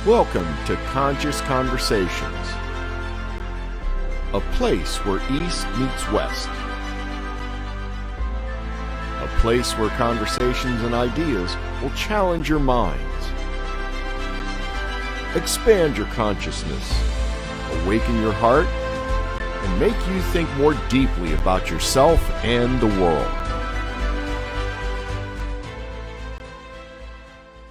Welcome to Conscious Conversations, a place where East meets West, a place where conversations and ideas will challenge your minds, expand your consciousness, awaken your heart, and make you think more deeply about yourself and the world.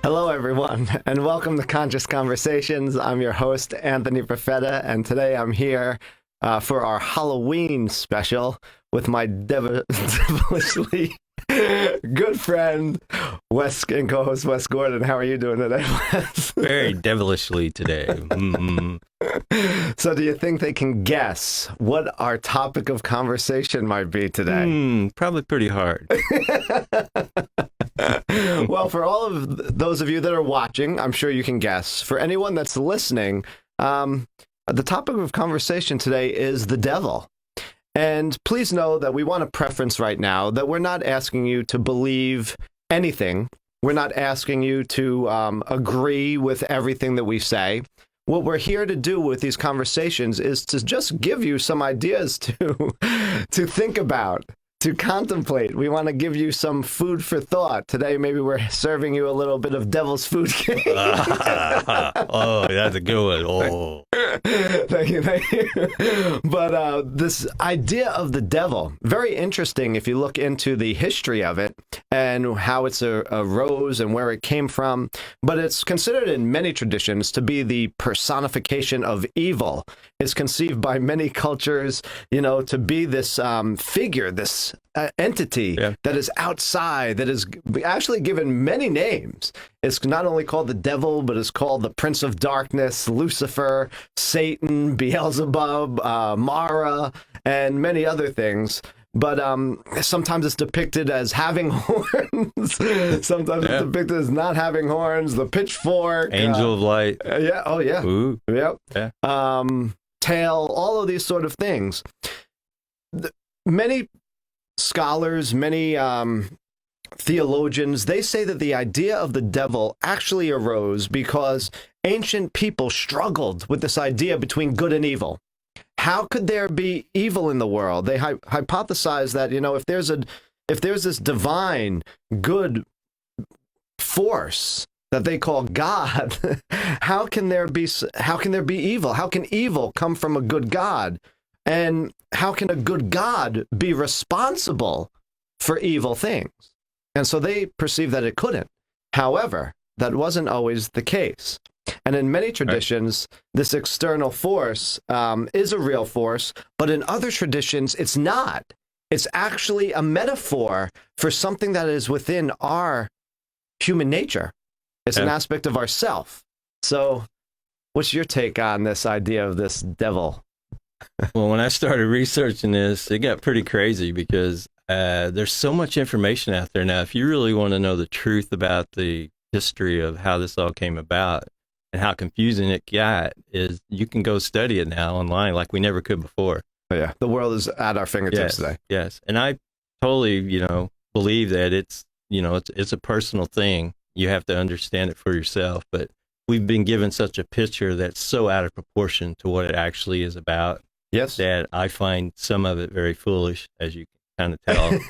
Hello, everyone, and welcome to Conscious Conversations. I'm your host, Anthony Profeta, and today I'm here for our Halloween special with my devilishly good friend, Wes, and co-host Wes Gordon. How are you doing today, Wes? Very devilishly today. Mm-hmm. So do you think they can guess what our topic of conversation might be today? Probably pretty hard. Well, for all of those of you that are watching, I'm sure you can guess. For anyone that's listening, the topic of conversation today is the devil. And please know that we want to preference right now that we're not asking you to believe anything. We're not asking you to agree with everything that we say. What we're here to do with these conversations is to just give you some ideas to think about, to contemplate. We want to give you some food for thought. Today, maybe we're serving you a little bit of devil's food cake. Oh, that's a good one. Oh. Thank you. But this idea of the devil, very interesting if you look into the history of it and how it's arose and where it came from. But it's considered in many traditions to be the personification of evil. It's conceived by many cultures, to be this figure, this entity that is outside, that is actually given many names. It's not only called the devil, but it's called the Prince of Darkness, Lucifer, Satan, Beelzebub, Mara, and many other things. But sometimes it's depicted as having horns. Sometimes it's depicted as not having horns. The pitchfork. Angel of light. Yeah. Oh, yeah. Ooh. Yep. Yeah. Tail, all of these sort of things. Many scholars, many theologians, they say that the idea of the devil actually arose because ancient people struggled with this idea between good and evil. How could there be evil in the world? They hypothesize that, if there's this divine good force that they call God, how can there be evil? How can evil come from a good God? And how can a good God be responsible for evil things? And so they perceived that it couldn't. However, that wasn't always the case. And in many traditions, this external force is a real force, but in other traditions, it's not. It's actually a metaphor for something that is within our human nature. It's an aspect of ourself. So what's your take on this idea of this devil? Well, when I started researching this, it got pretty crazy because there's so much information out there now. If you really want to know the truth about the history of how this all came about and how confusing it got, is you can go study it now online like we never could before. Oh, yeah, the world is at our fingertips today. Yes, and I totally, believe that it's a personal thing. You have to understand it for yourself, but we've been given such a picture that's so out of proportion to what it actually is about. Yes. That I find some of it very foolish, as you can kind of tell.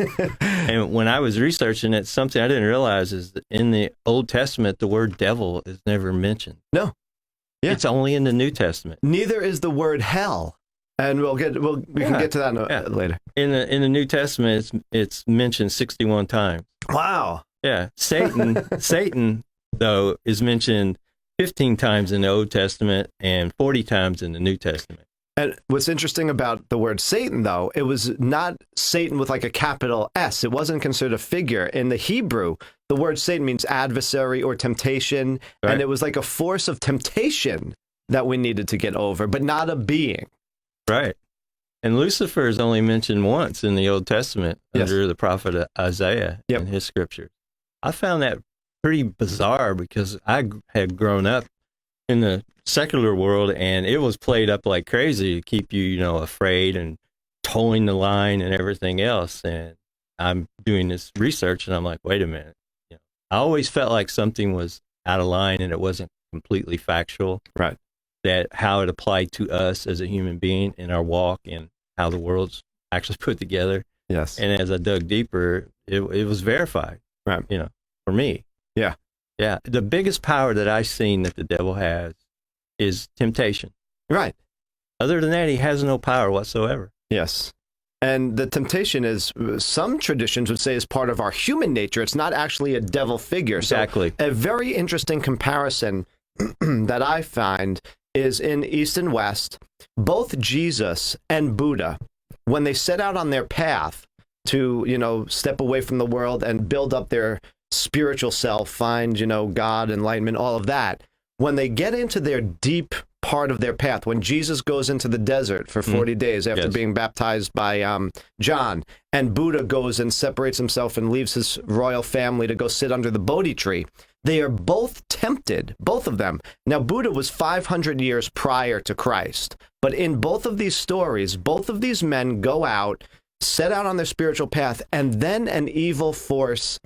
And when I was researching it, something I didn't realize is that in the Old Testament, the word devil is never mentioned. No. Yeah. It's only in the New Testament. Neither is the word hell. And we can get to that later. In the New Testament, it's mentioned 61 times. Wow. Yeah. Satan, though, is mentioned 15 times in the Old Testament and 40 times in the New Testament. And what's interesting about the word Satan, though, it was not Satan with like a capital S. It wasn't considered a figure. In the Hebrew, the word Satan means adversary or temptation. Right. And it was like a force of temptation that we needed to get over, but not a being. Right. And Lucifer is only mentioned once in the Old Testament under the prophet Isaiah in his scriptures. I found that pretty bizarre because I had grown up in the secular world and it was played up like crazy to keep you, afraid and towing the line and everything else. And I'm doing this research and I'm like, wait a minute. I always felt like something was out of line and it wasn't completely factual. Right. That how it applied to us as a human being in our walk and how the world's actually put together. Yes. And as I dug deeper, it was verified. Right. For me. Yeah. Yeah. The biggest power that I've seen that the devil has is temptation. Right. Other than that, he has no power whatsoever. Yes. And the temptation is, some traditions would say, is part of our human nature. It's not actually a devil figure. Exactly. So a very interesting comparison that I find is in East and West, both Jesus and Buddha, when they set out on their path to, step away from the world and build up their spiritual self, find, God, enlightenment, all of that, when they get into their deep part of their path, when Jesus goes into the desert for 40 days after being baptized by John, and Buddha goes and separates himself and leaves his royal family to go sit under the Bodhi tree, they are both tempted, both of them. Now, Buddha was 500 years prior to Christ, but in both of these stories, both of these men go out, set out on their spiritual path, and then an evil force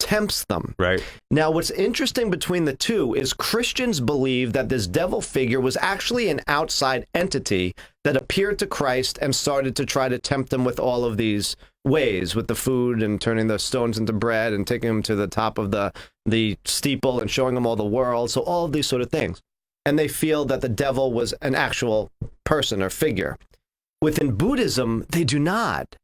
tempts them. Right. Now, what's interesting between the two is Christians believe that this devil figure was actually an outside entity that appeared to Christ and started to try to tempt them with all of these ways, with the food and turning the stones into bread and taking them to the top of the steeple and showing them all the world. So all of these sort of things. And they feel that the devil was an actual person or figure. Within Buddhism, they do not.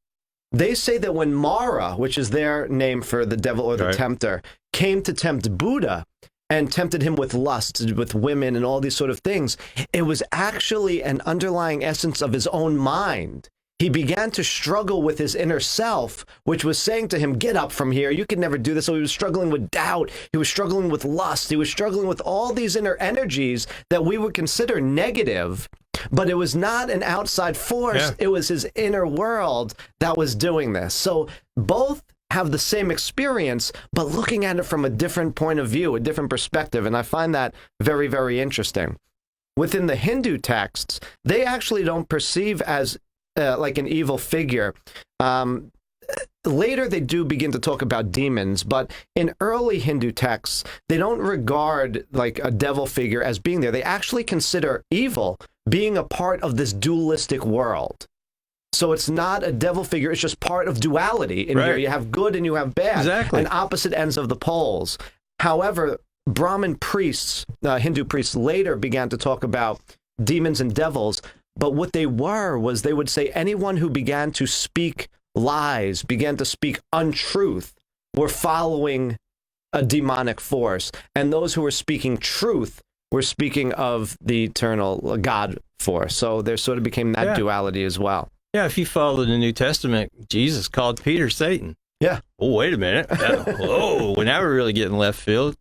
They say that when Mara, which is their name for the devil or the tempter, came to tempt Buddha and tempted him with lust, with women and all these sort of things, it was actually an underlying essence of his own mind. He began to struggle with his inner self, which was saying to him, get up from here. You can never do this. So he was struggling with doubt. He was struggling with lust. He was struggling with all these inner energies that we would consider negative. But it was not an outside force. Yeah. It was his inner world that was doing this. So both have the same experience, but looking at it from a different point of view, a different perspective. And I find that very, very interesting. Within the Hindu texts, they actually don't perceive as like an evil figure. Later, they do begin to talk about demons, but in early Hindu texts, they don't regard like a devil figure as being there. They actually consider evil being a part of this dualistic world. So it's not a devil figure, it's just part of duality. In here, you have good and you have bad, and opposite ends of the poles. However, Brahmin priests, Hindu priests, later began to talk about demons and devils, but what they was they would say anyone who began to speak lies, began to speak untruth, were following a demonic force. And those who were speaking truth were speaking of the eternal God force. So there sort of became that duality as well. Yeah, if you follow the New Testament, Jesus called Peter Satan. Yeah. Oh, wait a minute. Whoa, we're now really getting left field.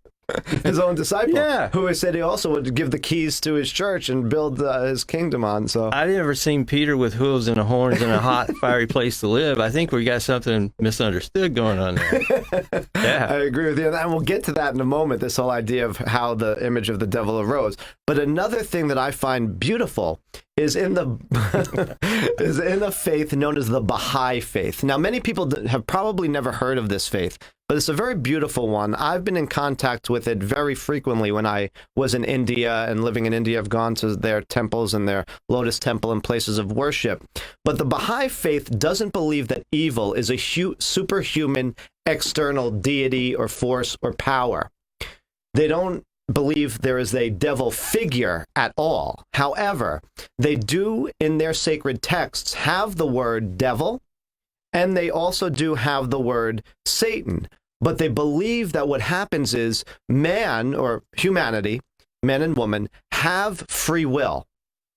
His own disciple, who said he also would give the keys to his church and build his kingdom on. So I've never seen Peter with hooves and horns in a hot, fiery place to live. I think we got something misunderstood going on there. Yeah, I agree with you, and we'll get to that in a moment. This whole idea of how the image of the devil arose. But another thing that I find beautiful is in the faith known as the Baha'i faith. Now, many people have probably never heard of this faith, but it's a very beautiful one. I've been in contact with it very frequently when I was in India and living in India. I've gone to their temples and their Lotus Temple and places of worship. But the Baha'i faith doesn't believe that evil is a superhuman external deity or force or power. They don't believe there is a devil figure at all. However, they do in their sacred texts have the word devil, and they also do have the word Satan. But they believe that what happens is man or humanity, man and woman, have free will.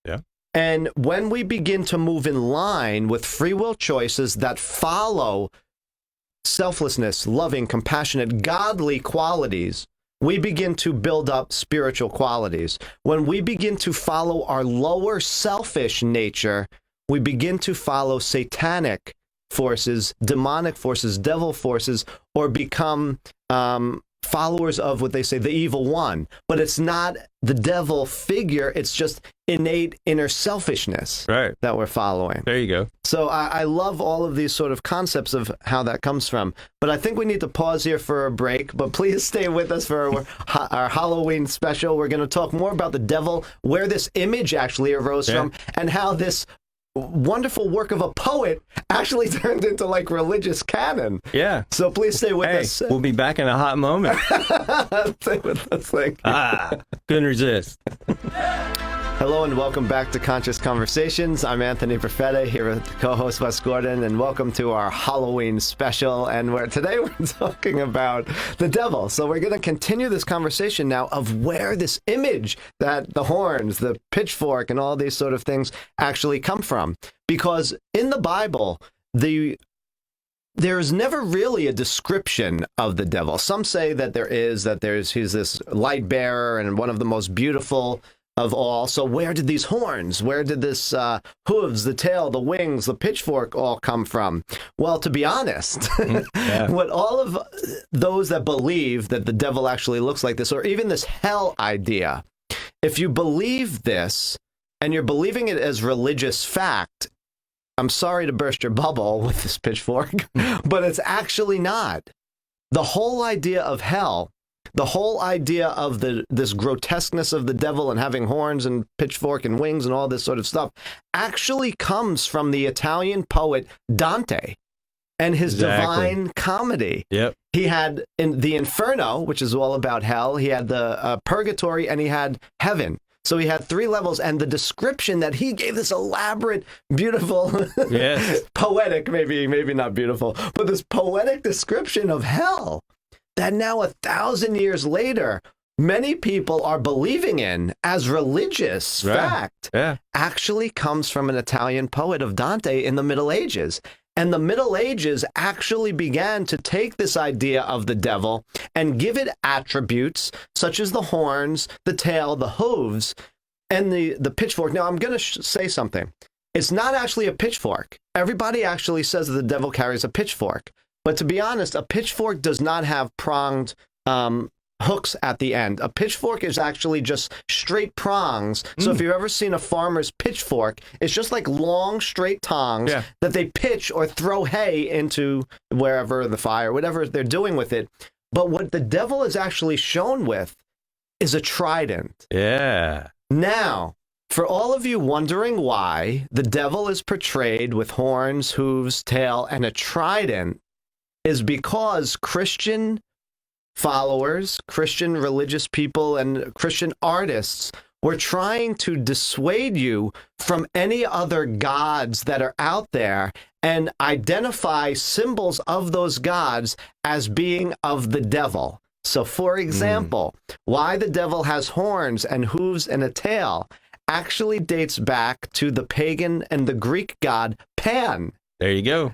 Yeah. And when we begin to move in line with free will choices that follow selflessness, loving, compassionate, godly qualities, we begin to build up spiritual qualities. When we begin to follow our lower selfish nature, we begin to follow satanic forces, demonic forces, devil forces, or become followers of what they say, the evil one. But it's not the devil figure. It's just innate inner selfishness that we're following. There you go. So I love all of these sort of concepts of how that comes from. But I think we need to pause here for a break. But please stay with us for our Halloween special. We're going to talk more about the devil, where this image actually arose from, and how this wonderful work of a poet actually turned into like religious canon. Yeah. So please stay with us. We'll be back in a hot moment. Stay with us. Couldn't resist. Hello and welcome back to Conscious Conversations. I'm Anthony Profeta here with co-host Wes Gordon, and welcome to our Halloween special. And today we're talking about the devil. So we're going to continue this conversation now of where this image, that the horns, the pitchfork, and all these sort of things actually come from. Because in the Bible, there's never really a description of the devil. Some say that he's this light bearer and one of the most beautiful of all. So where did these horns, where did this hooves, the tail, the wings, the pitchfork all come from? Well, to be honest, what all of those that believe that the devil actually looks like this, or even this hell idea, if you believe this and you're believing it as religious fact, I'm sorry to burst your bubble with this pitchfork, but it's actually not. The whole idea of hell, the whole idea of this grotesqueness of the devil and having horns and pitchfork and wings and all this sort of stuff actually comes from the Italian poet Dante and his Divine Comedy. Yep. He had the Inferno, which is all about hell. He had the Purgatory, and he had heaven. So he had 3 levels, and the description that he gave, this elaborate, beautiful, poetic, maybe not beautiful, but this poetic description of hell that now 1,000 years later, many people are believing in as religious fact, actually comes from an Italian poet of Dante in the Middle Ages. And the Middle Ages actually began to take this idea of the devil and give it attributes such as the horns, the tail, the hooves, and the pitchfork. Now, I'm going to say something. It's not actually a pitchfork. Everybody actually says that the devil carries a pitchfork. But to be honest, a pitchfork does not have pronged hooks at the end. A pitchfork is actually just straight prongs. So if you've ever seen a farmer's pitchfork, it's just like long, straight tongs that they pitch or throw hay into wherever, the fire, whatever they're doing with it. But what the devil is actually shown with is a trident. Yeah. Now, for all of you wondering why the devil is portrayed with horns, hooves, tail, and a trident, is because Christian followers, Christian religious people, and Christian artists were trying to dissuade you from any other gods that are out there and identify symbols of those gods as being of the devil. So, for example, why the devil has horns and hooves and a tail actually dates back to the pagan and the Greek god Pan. There you go.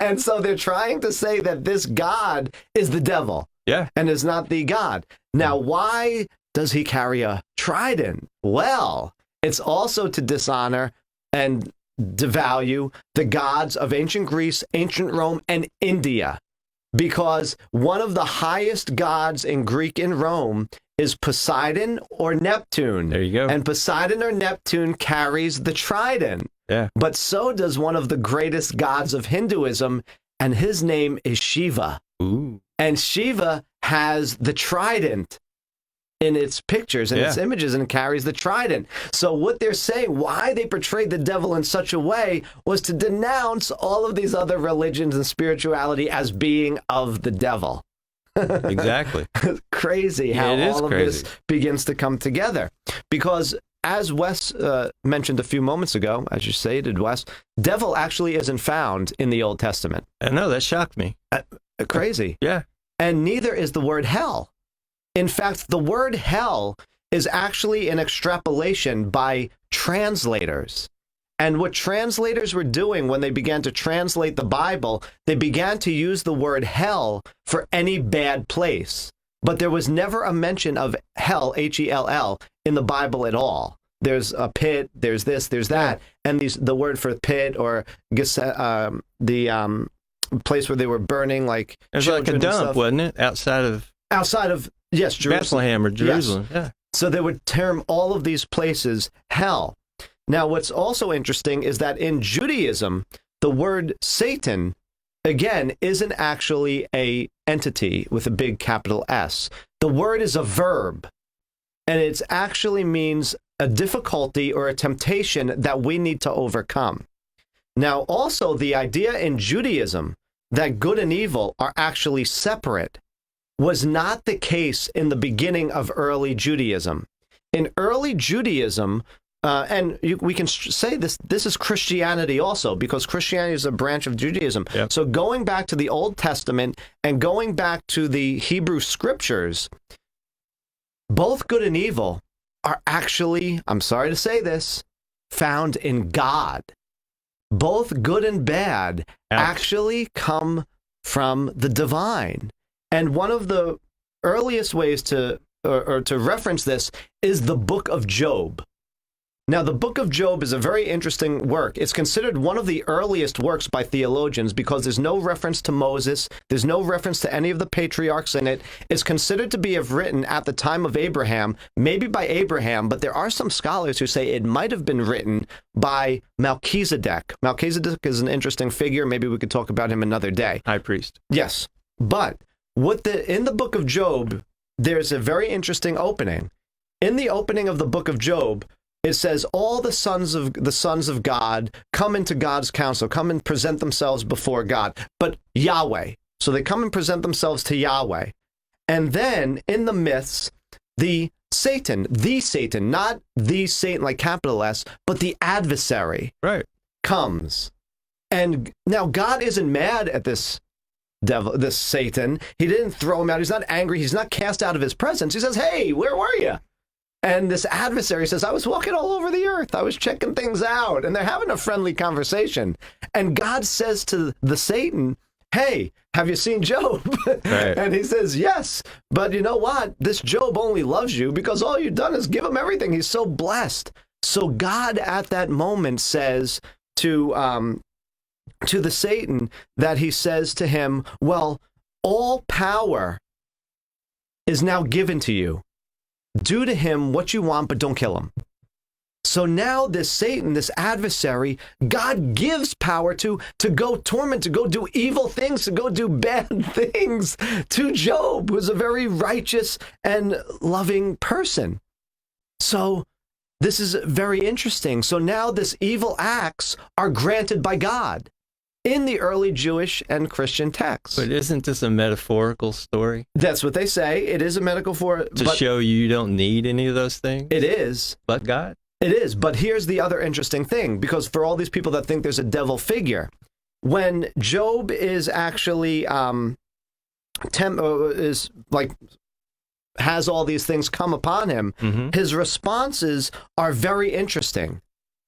And so they're trying to say that this god is the devil and is not the God. Now, why does he carry a trident? Well, it's also to dishonor and devalue the gods of ancient Greece, ancient Rome, and India. Because one of the highest gods in Greek and Rome is Poseidon or Neptune. There you go. And Poseidon or Neptune carries the trident. Yeah. But so does one of the greatest gods of Hinduism, and his name is Shiva. Ooh. And Shiva has the trident in its pictures and its images and carries the trident. So what they're saying, why they portrayed the devil in such a way, was to denounce all of these other religions and spirituality as being of the devil. Exactly. Crazy how all of this begins to come together. Because as Wes mentioned a few moments ago, as you stated, Wes, devil actually isn't found in the Old Testament. I know, that shocked me. Crazy. Yeah. And neither is the word hell. In fact, the word hell is actually an extrapolation by translators. And what translators were doing when they began to translate the Bible, they began to use the word hell for any bad place. But there was never a mention of hell, H-E-L-L, in the Bible at all. There's a pit, there's this, there's that. And the word for pit or the place where they were burning, like it was like a dump, wasn't it? Outside of Outside of, yes, Jerusalem. Bethlehem or Jerusalem. Yes. Yeah. So they would term all of these places hell. Now, what's also interesting is that in Judaism, the word Satan, again, isn't actually a entity with a big capital S. The word is a verb, and it actually means a difficulty or a temptation that we need to overcome. Now, also, the idea in Judaism that good and evil are actually separate was not the case in the beginning of early Judaism. In early Judaism, we can say this is Christianity also, because Christianity is a branch of Judaism. Yep. So going back to the Old Testament and going back to the Hebrew scriptures, both good and evil are actually, I'm sorry to say this, found in God. Both good and bad actually come from the divine. And one of the earliest ways to reference this is the book of Job. Now, the book of Job is a very interesting work. It's considered one of the earliest works by theologians because there's no reference to Moses. There's no reference to any of the patriarchs in it. It's considered to be written at the time of Abraham, maybe by Abraham, but there are some scholars who say it might have been written by Melchizedek. Melchizedek is an interesting figure. Maybe we could talk about him another day. High priest. Yes. But in the book of Job, there's a very interesting opening. In the opening of the book of Job, it says all the sons of God come into God's counsel, come and present themselves before God, but Yahweh. So they come and present themselves to Yahweh. And then in the myths, the Satan, not the Satan like capital S, but the adversary, right, comes. And now God isn't mad at this devil, this Satan. He didn't throw him out. He's not angry. He's not cast out of his presence. He says, hey, where were you? And this adversary says, I was walking all over the earth. I was checking things out. And they're having a friendly conversation. And God says to the Satan, hey, have you seen Job? Right. And he says, yes. But you know what? This Job only loves you because all you've done is give him everything. He's so blessed. So God at that moment says to the Satan that he says to him, well, all power is now given to you. Do to him what you want, but don't kill him. So now this Satan, this adversary, God gives power to go torment, to go do evil things, to go do bad things to Job, who's a very righteous and loving person. So this is very interesting. So now this evil acts are granted by God in the early Jewish and Christian texts. But isn't this a metaphorical story? That's what they say. It is a metaphor. To show you don't need any of those things? It is. But God? It is. But here's the other interesting thing, because for all these people that think there's a devil figure, when Job is actually has all these things come upon him, his responses are very interesting.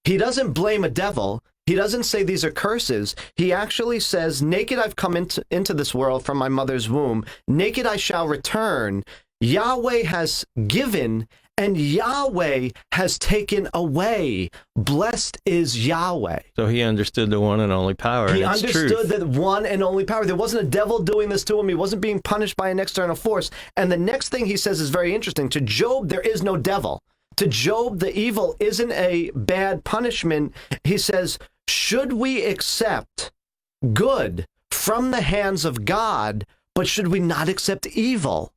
He doesn't blame a devil. He doesn't say these are curses. He actually says, naked I've come into this world from my mother's womb. Naked I shall return. Yahweh has given, and Yahweh has taken away. Blessed is Yahweh. So he understood the one and only power. He understood that one and only power. There wasn't a devil doing this to him. He wasn't being punished by an external force. And the next thing he says is very interesting. To Job, there is no devil. To Job, the evil isn't a bad punishment. He says, should we accept good from the hands of God, but should we not accept evil?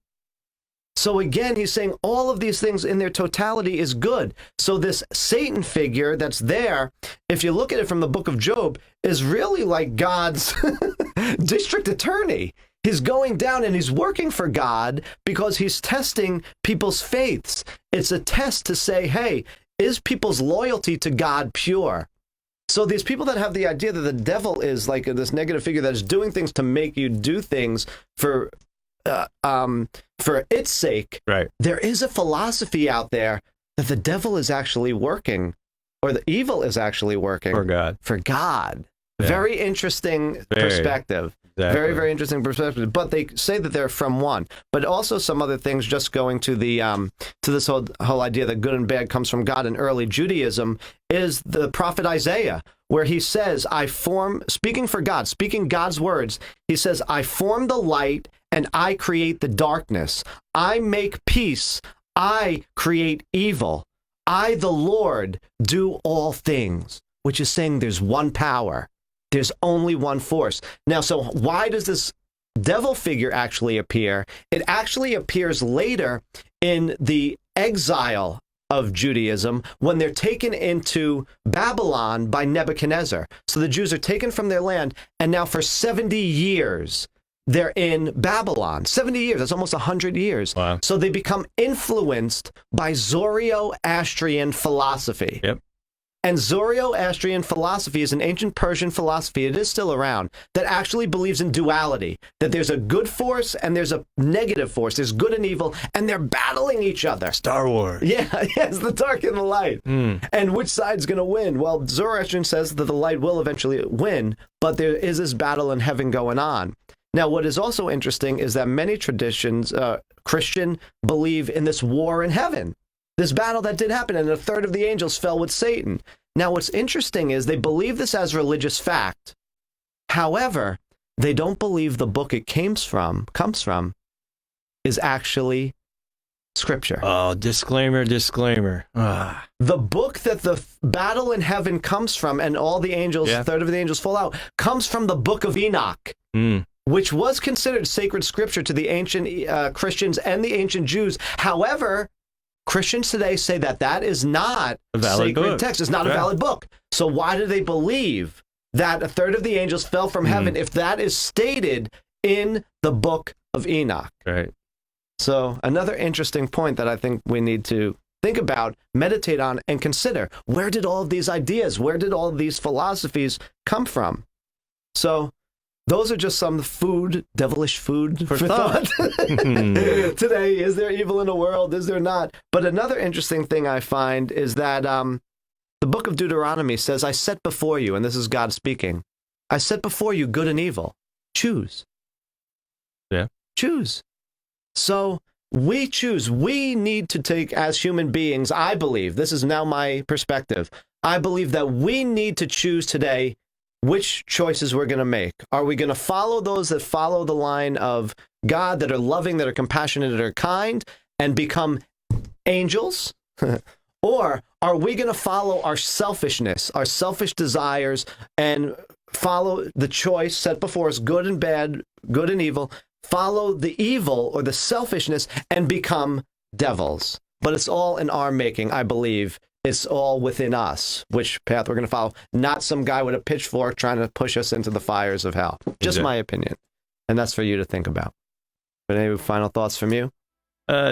So again, he's saying all of these things in their totality is good. So this Satan figure that's there, if you look at it from the book of Job, is really like God's district attorney. He's going down and he's working for God because he's testing people's faiths. It's a test to say, hey, is people's loyalty to God pure? So these people that have the idea that the devil is like this negative figure that is doing things to make you do things for its sake, right? There is a philosophy out there that the devil is actually working, or the evil is actually working for God. For God. Yeah. Very interesting perspective. Exactly. Very, very interesting perspective. But they say that they're from one. But also some other things, just going to the to this whole idea that good and bad comes from God in early Judaism, is the prophet Isaiah, where he says, speaking for God, speaking God's words, he says, I form the light and I create the darkness. I make peace. I create evil. I, the Lord, do all things, which is saying there's one power. There's only one force. Now, so why does this devil figure actually appear? It actually appears later in the exile of Judaism when they're taken into Babylon by Nebuchadnezzar. So the Jews are taken from their land, and now for 70 years, they're in Babylon. 70 years, that's almost 100 years. Wow. So they become influenced by Zoroastrian philosophy. Yep. And Zoroastrian philosophy is an ancient Persian philosophy, it is still around, that actually believes in duality, that there's a good force and there's a negative force. There's good and evil, and they're battling each other. Star Wars. Yeah, it's the dark and the light. And which side's going to win? Well, Zoroastrian says that the light will eventually win, but there is this battle in heaven going on. Now, what is also interesting is that many traditions, Christian, believe in this war in heaven. This battle that did happen, and a third of the angels fell with Satan. Now, what's interesting is they believe this as religious fact. However, they don't believe the book it comes from, is actually Scripture. Oh, disclaimer. The book that the battle in heaven comes from, and all the angels, a third of the angels fall out, comes from the book of Enoch. Which was considered sacred scripture to the ancient Christians and the ancient Jews. However, Christians today say that that is not a valid sacred book. text. It's not a valid book. So why do they believe that a third of the angels fell from heaven if that is stated in the book of Enoch? Right. So another interesting point that I think we need to think about, meditate on, and consider. Where did all of these ideas, where did all of these philosophies come from? So those are just some devilish food for thought. Today, is there evil in the world? Is there not? But another interesting thing I find is that the book of Deuteronomy says, I set before you, and this is God speaking, I set before you good and evil. Choose. Yeah. Choose. So we choose. We need to take, as human beings, I believe, this is now my perspective, I believe that we need to choose today which choices we're going to make. Are we going to follow those that follow the line of God, that are loving, that are compassionate, that are kind, and become angels? Or are we going to follow our selfishness, our selfish desires, and follow the choice set before us, good and bad, good and evil, follow the evil or the selfishness and become devils? But it's all in our making, I believe. It's all within us, which path we're going to follow, not some guy with a pitchfork trying to push us into the fires of hell. Just my opinion. And that's for you to think about. But any final thoughts from you?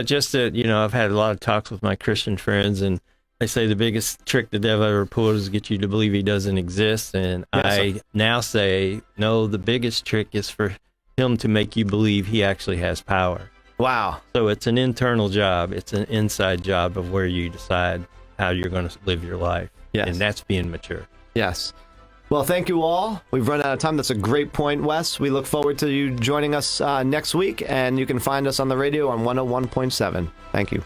Just that, I've had a lot of talks with my Christian friends, and they say the biggest trick the devil ever pulled is to get you to believe he doesn't exist. And I now say, no, the biggest trick is for him to make you believe he actually has power. Wow. So it's an internal job. It's an inside job of where you decide how you're going to live your life. Yes. And that's being mature. Yes. Well, thank you all. We've run out of time. That's a great point, Wes. We look forward to you joining us next week, and you can find us on the radio on 101.7. Thank you.